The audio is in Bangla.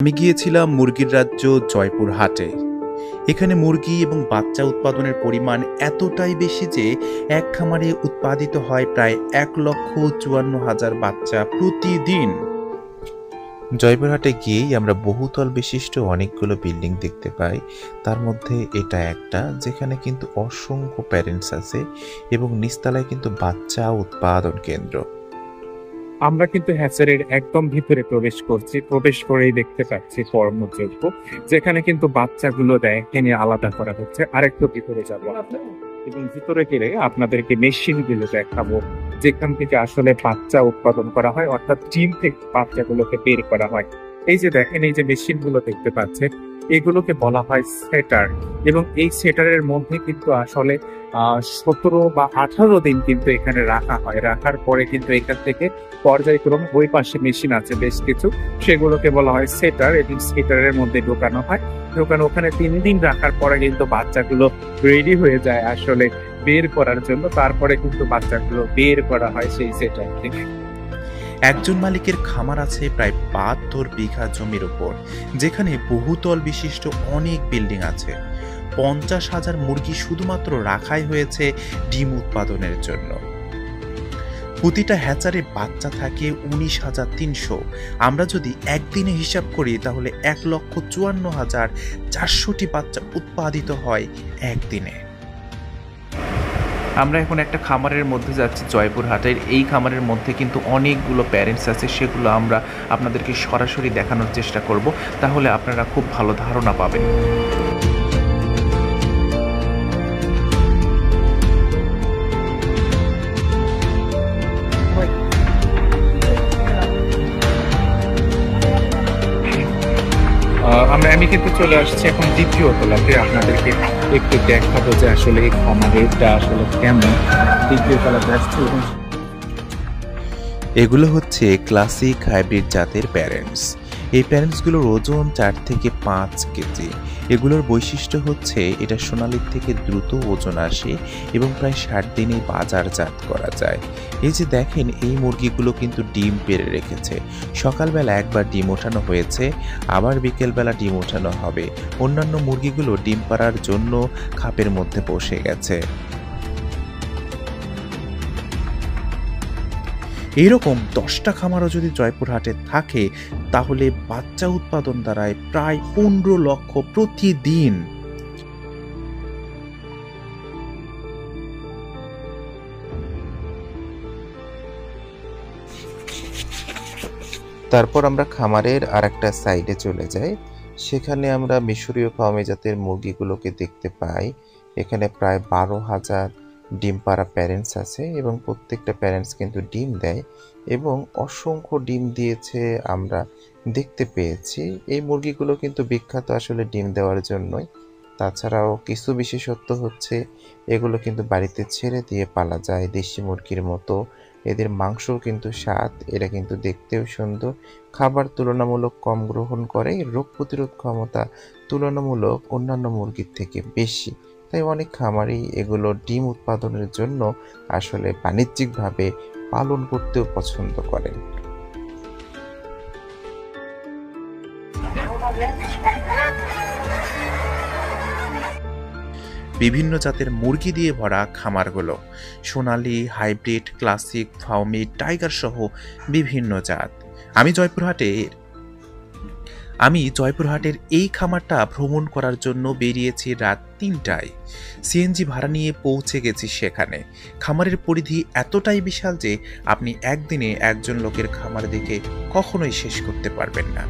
আমি গিয়েছিলাম মুরগির রাজ্য জয়পুর হাটে। এখানে মুরগি এবং বাচ্চা উৎপাদনের পরিমাণ এতটাই বেশি যে এক খামারে উৎপাদিত হয় প্রায় 1,54,000 বাচ্চা প্রতিদিন। জয়পুরহাটে গিয়েই আমরা বহুতল বিশিষ্ট অনেকগুলো বিল্ডিং দেখতে পাই। তার মধ্যে এটা একটা, যেখানে কিন্তু অসংখ্য প্যারেন্টস আছে এবং নিচতলায় কিন্তু বাচ্চা উৎপাদন কেন্দ্র। আমরা কিন্তু হ্যাচারির একদম ভিতরে প্রবেশ করছি। প্রবেশ করেই দেখতে পাচ্ছি কর্মযোগ্য, যেখানে কিন্তু বাচ্চাগুলো দেখেনি আলাদা করা হচ্ছে। আরেকটু ভিতরে যাবো এবং ভিতরে গেলে আপনাদেরকে মেশিন গুলো দেখাবো, যেখান থেকে আসলে বাচ্চা উৎপাদন করা হয়, অর্থাৎ ডিম থেকে বাচ্চাগুলোকে বের করা হয়। এই যে দেখেন, এই যে মেশিন গুলো দেখতে পাচ্ছেন, এগুলোকে বলা হয় সেটার। এবং এই সেটারের মধ্যে কিন্তু আসলে 17 বা 18 দিন কিন্তু এখানে রাখা হয়। রাখার পরে কিন্তু এখান থেকে পর্যায়ক্রমে ওই পাশে মেশিন আছে বেশ কিছু, সেগুলোকে বলা হয় সেটার। এবং সেটারের মধ্যে ঢোকানো হয়। ওখানে 3 দিন রাখার পরে কিন্তু বাচ্চাগুলো রেডি হয়ে যায় আসলে বের করার জন্য। তারপরে কিন্তু বাচ্চাগুলো বের করা হয় সেই সেটার থেকে। একজন মালিকের খামার আছে প্রায় 72 বিঘা জমির উপর, যেখানে বহুতল বিশিষ্ট অনেক বিল্ডিং আছে। 50,000 মুরগি শুধুমাত্র রাখাই হয়েছে ডিম উৎপাদনের জন্য। প্রতিটা হ্যাচারে বাচ্চা থাকে 19,300। আমরা যদি একদিনে হিসাব করি তাহলে 1,54,400টি বাচ্চা উৎপাদিত হয় একদিনে। আমরা এখন একটা খামারের মধ্যে যাচ্ছি জয়পুর হাটের। এই খামারের মধ্যে কিন্তু অনেকগুলো প্যারেন্টস আছে, সেগুলো আমরা আপনাদেরকে সরাসরি দেখানোর চেষ্টা করব, তাহলে আপনারা খুব ভালো ধারণা পাবেন। আমি কিন্তু চলে আসছি এখন দ্বিতীয় তলাতে। আপনাদেরকে একটু দেখাবো যে আসলে এই খামারটা আসলে কেমন। দ্বিতীয় তলাতে আসছি। এগুলো হচ্ছে ক্লাসিক হাইব্রিড জাতের প্যারেন্টস। এই প্যারেন্টসগুলোর ওজন 4 থেকে 5 কেজি। এগুলোর বৈশিষ্ট্য হচ্ছে এটা সোনালির থেকে দ্রুত ওজন আসে এবং প্রায় 60 দিনে বাজারজাত করা যায়। এই যে দেখেন, এই মুরগিগুলো কিন্তু ডিম পেড়ে রেখেছে। সকালবেলা একবার ডিম ওঠানো হয়েছে, আবার বিকেলবেলা ডিম ওঠানো হবে। অন্যান্য মুরগিগুলো ডিম পাড়ার জন্য খাপের মধ্যে বসে গেছে। এইরকম 10টা খামারও যদি জয়পুর হাটে থাকে তাহলে বাচ্চা উৎপাদন দাঁড়ায় প্রায় 15 লক্ষ প্রতিদিন। তারপর আমরা খামারের আরেকটা সাইডে চলে যাই। সেখানে আমরা মিশরীয় ফার্মি জাতের মুরগিগুলোকে দেখতে পাই। এখানে প্রায় 12,000 ডিম পাড়া প্যারেন্টস আছে এবং প্রত্যেকটা প্যারেন্টস কিন্তু ডিম দেয় এবং অসংখ্য ডিম দিয়েছে আমরা দেখতে পেয়েছি। এই মুরগিগুলো কিন্তু বিখ্যাত আসলে ডিম দেওয়ার জন্যই। তাছাড়াও কিছু বিশেষত্ব হচ্ছে, এগুলো কিন্তু বাড়িতে ছেড়ে দিয়ে পালা যায় দেশি মুরগির মতো। এদের মাংসও কিন্তু স্বাদ, এরা কিন্তু দেখতেও সুন্দর, খাবার তুলনামূলক কম গ্রহণ করে, রোগ প্রতিরোধ ক্ষমতা তুলনামূলক অন্যান্য মুরগির থেকে বেশি। তাই অনেক খামারই এগুলো ডিম উৎপাদনের জন্য আসলে বাণিজ্যিকভাবে পালন করতেও পছন্দ করেন। বিভিন্ন জাতের মুরগি দিয়ে ভরা খামারগুলো, সোনালী, হাইব্রিড, ক্লাসিক, ফার্মি, টাইগার সহ বিভিন্ন জাত। আমি জয়পুরহাটের এই খামারটা ভ্রমণ করার জন্য বেরিয়েছি রাত 3টায়। সিএনজি ভাড়া নিয়ে পৌঁছে গেছি সেখানে। খামারের পরিধি এতটাই বিশাল যে আপনি একদিনে একজন লোকের খামার দেখে কখনোই শেষ করতে পারবেন না।